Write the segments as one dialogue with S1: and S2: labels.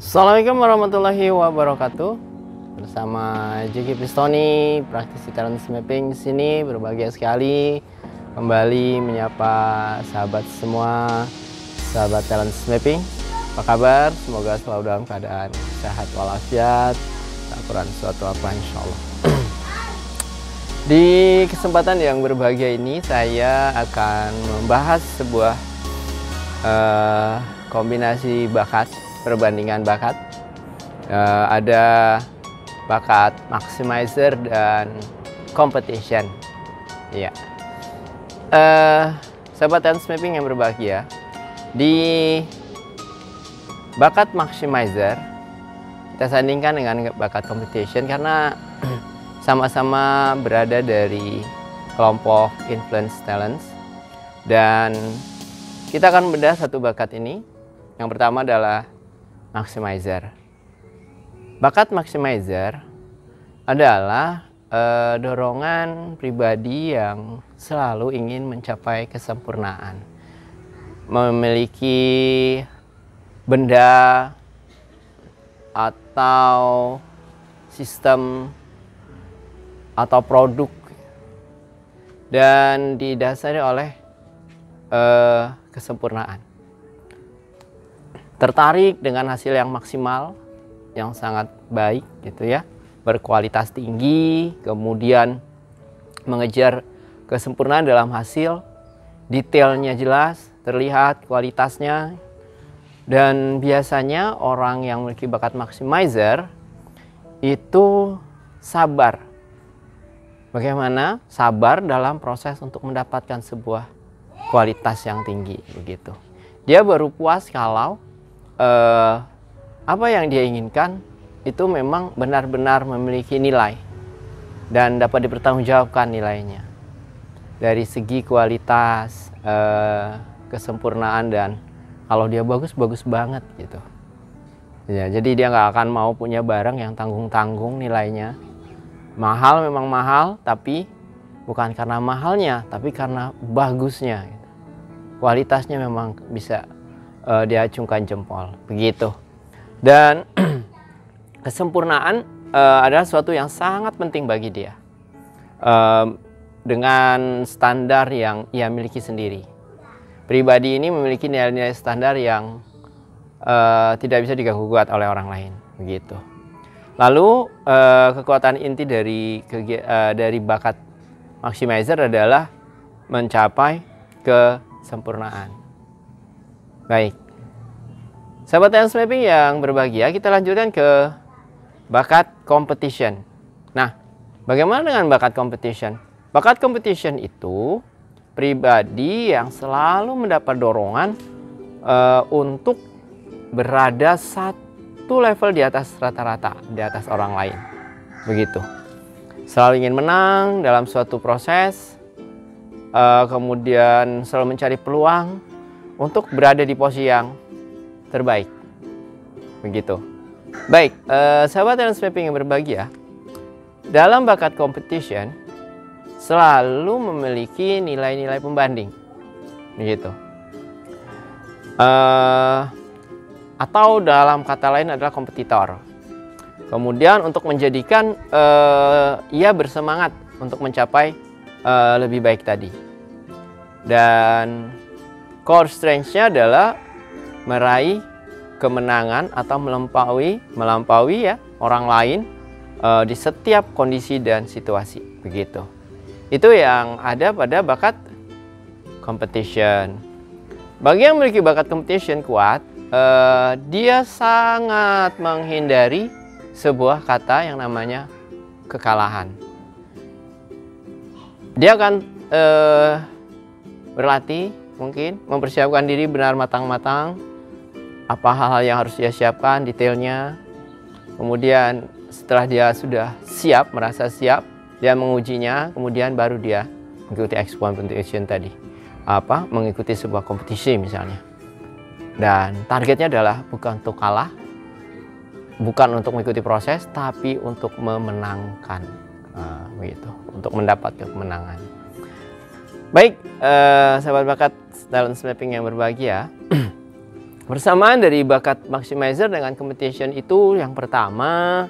S1: Assalamualaikum warahmatullahi wabarakatuh. Bersama Jeki Pistoni, praktisi talent mapping di sini, berbahagia sekali kembali menyapa sahabat semua, sahabat talent mapping. Apa kabar? Semoga selalu dalam keadaan sehat walafiat, tak kurang suatu apa insya Allah. Di kesempatan yang berbahagia ini saya akan membahas sebuah kombinasi bakat, perbandingan bakat. Ada bakat maximizer dan competition. Ya, sahabat talent mapping yang berbahagia, di bakat maximizer kita sandingkan dengan bakat competition karena sama-sama berada dari kelompok influence talents, dan kita akan bedah satu bakat ini. Yang pertama adalah maximizer. Bakat maximizer adalah dorongan pribadi yang selalu ingin mencapai kesempurnaan, memiliki benda atau sistem atau produk dan didasari oleh kesempurnaan. Tertarik dengan hasil yang maksimal, yang sangat baik gitu ya, berkualitas tinggi, kemudian mengejar kesempurnaan dalam hasil, detailnya jelas, terlihat kualitasnya. Dan biasanya orang yang memiliki bakat maximizer itu sabar. Bagaimana sabar dalam proses untuk mendapatkan sebuah kualitas yang tinggi begitu. Dia baru puas kalau apa yang dia inginkan itu memang benar-benar memiliki nilai dan dapat dipertanggungjawabkan nilainya dari segi kualitas, kesempurnaan, dan kalau dia bagus banget gitu ya. Jadi dia nggak akan mau punya barang yang tanggung-tanggung nilainya. Mahal memang mahal, tapi bukan karena mahalnya, tapi karena bagusnya gitu. Kualitasnya memang bisa diacungkan jempol begitu. Dan kesempurnaan adalah sesuatu yang sangat penting bagi dia, dengan standar yang ia miliki sendiri. Pribadi ini memiliki nilai-nilai standar yang tidak bisa diganggu-gugat oleh orang lain begitu. Lalu kekuatan inti dari bakat maximizer adalah mencapai kesempurnaan. Baik, sahabat talent mapping yang berbahagia, kita lanjutkan ke bakat competition. Nah, bagaimana dengan bakat competition? Bakat competition itu pribadi yang selalu mendapat dorongan untuk berada satu level di atas rata-rata, di atas orang lain begitu. Selalu ingin menang dalam suatu proses, kemudian selalu mencari peluang untuk berada di posisi yang terbaik begitu. Baik, sahabat talent mapping yang berbahagia, dalam bakat competition selalu memiliki nilai-nilai pembanding begitu. Atau dalam kata lain adalah kompetitor. Kemudian untuk menjadikan ia bersemangat untuk mencapai lebih baik tadi. Dan core strength-nya adalah meraih kemenangan atau melampaui ya orang lain di setiap kondisi dan situasi begitu. Itu yang ada pada bakat competition. Bagi yang memiliki bakat competition kuat, dia sangat menghindari sebuah kata yang namanya kekalahan. Dia akan berlatih, mungkin mempersiapkan diri benar matang-matang, apa hal-hal yang harus dia siapkan, detailnya. Kemudian setelah dia sudah siap, merasa siap, dia mengujinya, kemudian baru dia mengikuti competition tadi. Mengikuti sebuah kompetisi misalnya. Dan targetnya adalah bukan untuk kalah, bukan untuk mengikuti proses, tapi untuk memenangkan, begitu, untuk mendapatkan kemenangan. Baik, sahabat bakat talent mapping yang berbahagia, Persamaan dari bakat maximizer dengan competition itu yang pertama,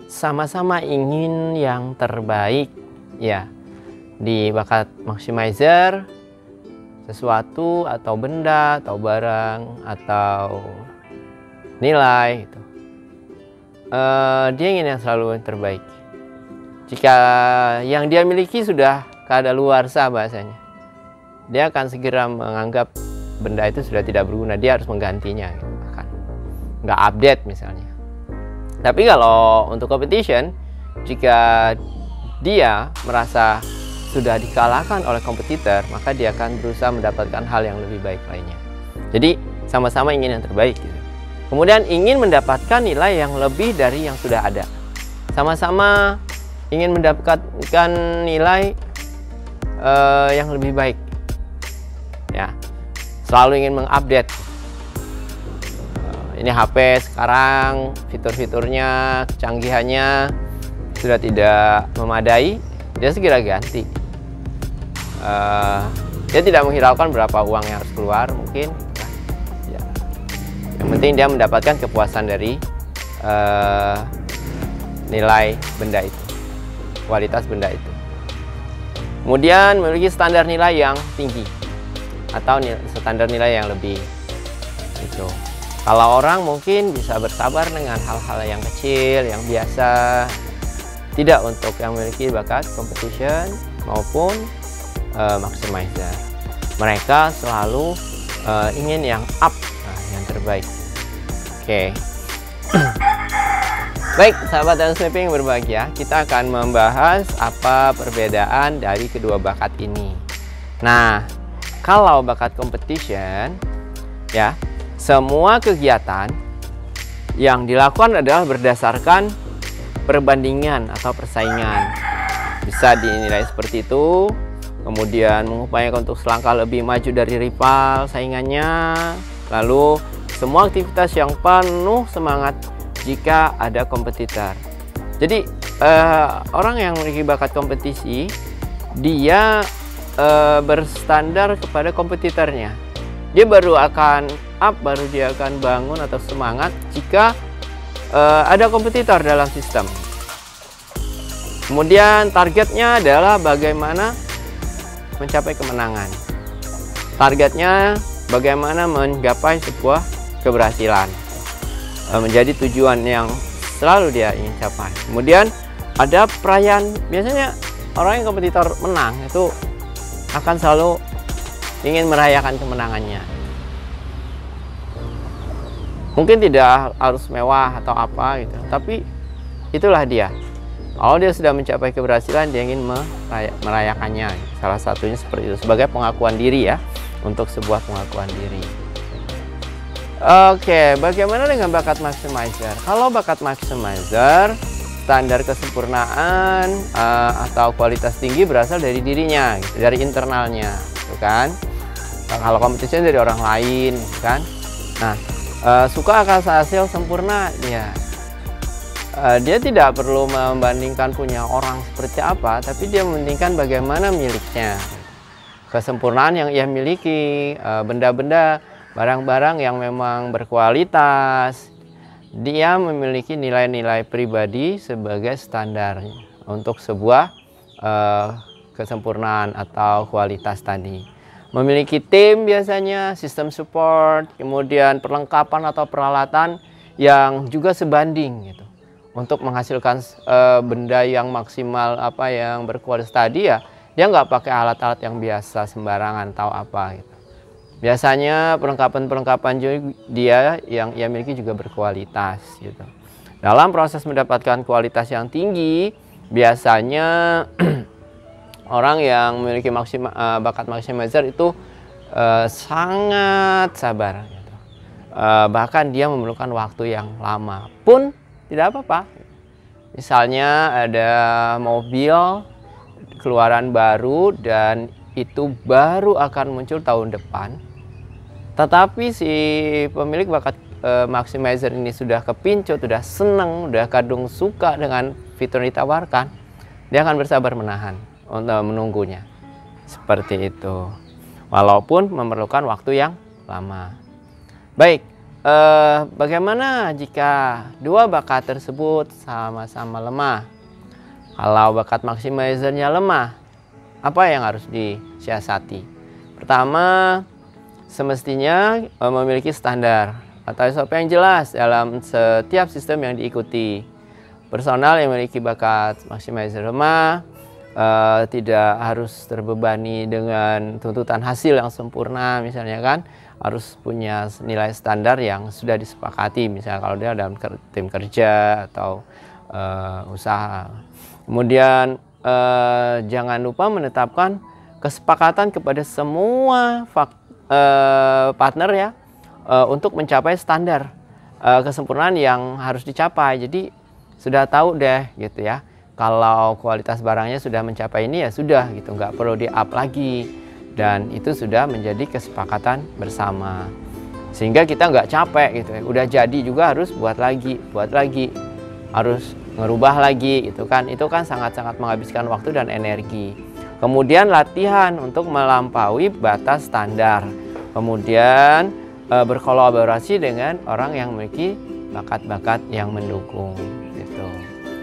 S1: sama-sama ingin yang terbaik ya. Di bakat maximizer, sesuatu atau benda atau barang atau nilai gitu, dia ingin yang selalu terbaik. Jika yang dia miliki sudah kadaluarsa bahasanya, dia akan segera menganggap benda itu sudah tidak berguna, dia harus menggantinya gitu, bahkan nggak update misalnya. Tapi kalau untuk competition, jika dia merasa sudah dikalahkan oleh kompetitor, maka dia akan berusaha mendapatkan hal yang lebih baik lainnya. Jadi sama-sama ingin yang terbaik gitu. Kemudian ingin mendapatkan nilai yang lebih dari yang sudah ada. Sama-sama ingin mendapatkan nilai yang lebih baik ya. Selalu ingin mengupdate. Ini HP sekarang fitur-fiturnya, kecanggihannya sudah tidak memadai, dia segera ganti. Dia tidak menghiraukan berapa uang yang harus keluar mungkin. Ya. Yang penting dia mendapatkan kepuasan dari nilai benda itu, kualitas benda itu. Kemudian memiliki standar nilai yang tinggi atau standar nilai yang lebih itu. Kalau orang mungkin bisa bersabar dengan hal-hal yang kecil, yang biasa, tidak untuk yang memiliki bakat competition maupun maximizer. Mereka selalu ingin yang up, yang terbaik. Oke. Baik, sahabat dan sweeping berbahagia, kita akan membahas apa perbedaan dari kedua bakat ini. Nah, kalau bakat competition, ya, semua kegiatan yang dilakukan adalah berdasarkan perbandingan atau persaingan. Bisa dinilai seperti itu, kemudian mengupayakan untuk selangkah lebih maju dari rival saingannya, lalu semua aktivitas yang penuh semangat jika ada kompetitor. Jadi orang yang memiliki bakat kompetisi, dia berstandar kepada kompetitornya. Dia baru akan up, baru dia akan bangun atau semangat jika ada kompetitor dalam sistem. Kemudian targetnya adalah bagaimana mencapai kemenangan. Targetnya bagaimana menggapai sebuah keberhasilan, menjadi tujuan yang selalu dia ingin capai. Kemudian ada perayaan. Biasanya orang yang kompetitor menang itu akan selalu ingin merayakan kemenangannya. Mungkin tidak harus mewah atau apa gitu, tapi itulah dia. Kalau dia sudah mencapai keberhasilan, dia ingin merayakannya. Salah satunya seperti itu, sebagai pengakuan diri ya, untuk sebuah pengakuan diri. Oke, bagaimana dengan bakat maximizer? Kalau bakat maximizer, standar kesempurnaan atau kualitas tinggi berasal dari dirinya, gitu, dari internalnya, gitu kan? Kalau kompetisi dari orang lain, gitu kan? Nah, suka akan hasil sempurna, dia tidak perlu membandingkan punya orang seperti apa, tapi dia mementingkan bagaimana miliknya, kesempurnaan yang ia miliki, benda-benda, barang-barang yang memang berkualitas. Dia memiliki nilai-nilai pribadi sebagai standar untuk sebuah kesempurnaan atau kualitas tadi. Memiliki tim biasanya, sistem support, kemudian perlengkapan atau peralatan yang juga sebanding gitu. Untuk menghasilkan benda yang maksimal, yang berkualitas tadi ya, dia nggak pakai alat-alat yang biasa sembarangan tahu apa gitu. Biasanya perlengkapan dia yang ia miliki juga berkualitas gitu. Dalam proses mendapatkan kualitas yang tinggi, biasanya orang yang memiliki bakat maximizer itu sangat sabar gitu. Bahkan dia memerlukan waktu yang lama pun tidak apa-apa. Misalnya ada mobil keluaran baru dan itu baru akan muncul tahun depan, tetapi si pemilik bakat maximizer ini sudah kepincut, sudah senang, sudah kadung suka dengan fitur yang ditawarkan, dia akan bersabar menahan untuk menunggunya. Seperti itu, walaupun memerlukan waktu yang lama. Baik, bagaimana jika dua bakat tersebut sama-sama lemah? Kalau bakat maximizernya lemah, apa yang harus disiasati? Pertama, semestinya memiliki standar atau SOP yang jelas dalam setiap sistem yang diikuti. Personal yang memiliki bakat maximizer lemah tidak harus terbebani dengan tuntutan hasil yang sempurna, misalnya kan, harus punya nilai standar yang sudah disepakati, misalnya kalau dia dalam tim kerja atau usaha. Kemudian jangan lupa menetapkan kesepakatan kepada semua partner ya, untuk mencapai standar kesempurnaan yang harus dicapai. Jadi sudah tahu deh gitu ya, kalau kualitas barangnya sudah mencapai ini ya sudah gitu, nggak perlu di-up lagi, dan itu sudah menjadi kesepakatan bersama, sehingga kita nggak capek gitu ya. Udah jadi juga harus buat lagi, harus ngerubah lagi gitu kan. Itu kan sangat-sangat menghabiskan waktu dan energi. Kemudian latihan untuk melampaui batas standar, kemudian berkolaborasi dengan orang yang memiliki bakat-bakat yang mendukung gitu.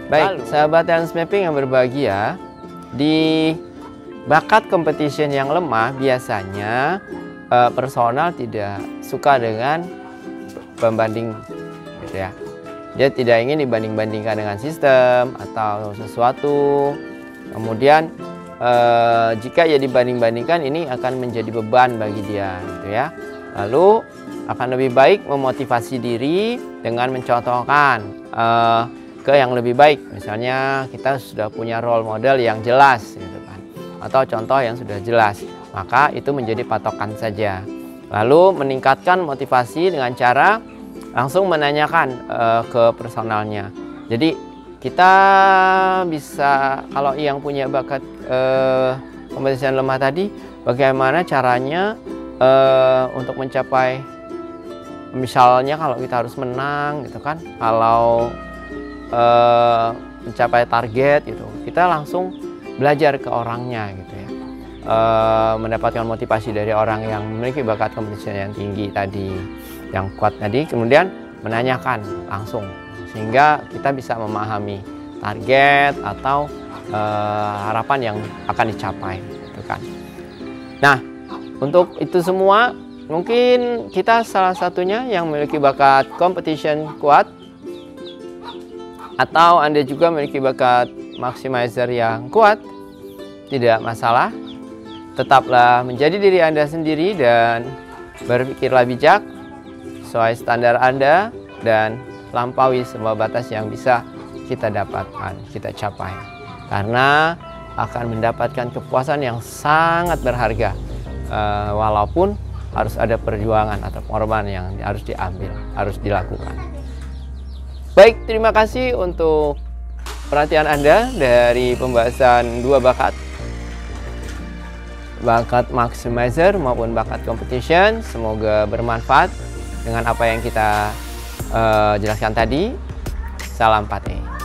S1: Baik, sahabat talent mapping yang berbahagia, di bakat competition yang lemah biasanya personal tidak suka dengan pembanding gitu ya. Dia tidak ingin dibanding-bandingkan dengan sistem atau sesuatu. Kemudian jika ia dibanding-bandingkan, ini akan menjadi beban bagi dia gitu ya. Lalu akan lebih baik memotivasi diri dengan mencontohkan ke yang lebih baik. Misalnya kita sudah punya role model yang jelas gitu kan, atau contoh yang sudah jelas, maka itu menjadi patokan saja. Lalu meningkatkan motivasi dengan cara langsung menanyakan ke personalnya. Jadi kita bisa, kalau yang punya bakat kompetisi lemah tadi, bagaimana caranya untuk mencapai, misalnya kalau kita harus menang gitu kan, kalau mencapai target gitu, kita langsung belajar ke orangnya gitu ya, mendapatkan motivasi dari orang yang memiliki bakat kompetisi yang tinggi tadi, yang kuat tadi, kemudian menanyakan langsung, sehingga kita bisa memahami target atau harapan yang akan dicapai gitu kan. Nah, untuk itu semua mungkin kita salah satunya yang memiliki bakat competition kuat, atau Anda juga memiliki bakat maximizer yang kuat, tidak masalah. Tetaplah menjadi diri Anda sendiri dan berpikirlah bijak sesuai standar Anda, dan lampaui semua batas yang bisa kita dapatkan, kita capai, karena akan mendapatkan kepuasan yang sangat berharga, walaupun harus ada perjuangan atau pengorbanan yang harus diambil, harus dilakukan. Baik, terima kasih untuk perhatian Anda dari pembahasan dua bakat maximizer maupun bakat competition. Semoga bermanfaat dengan apa yang kita jelaskan tadi. Salam Pate.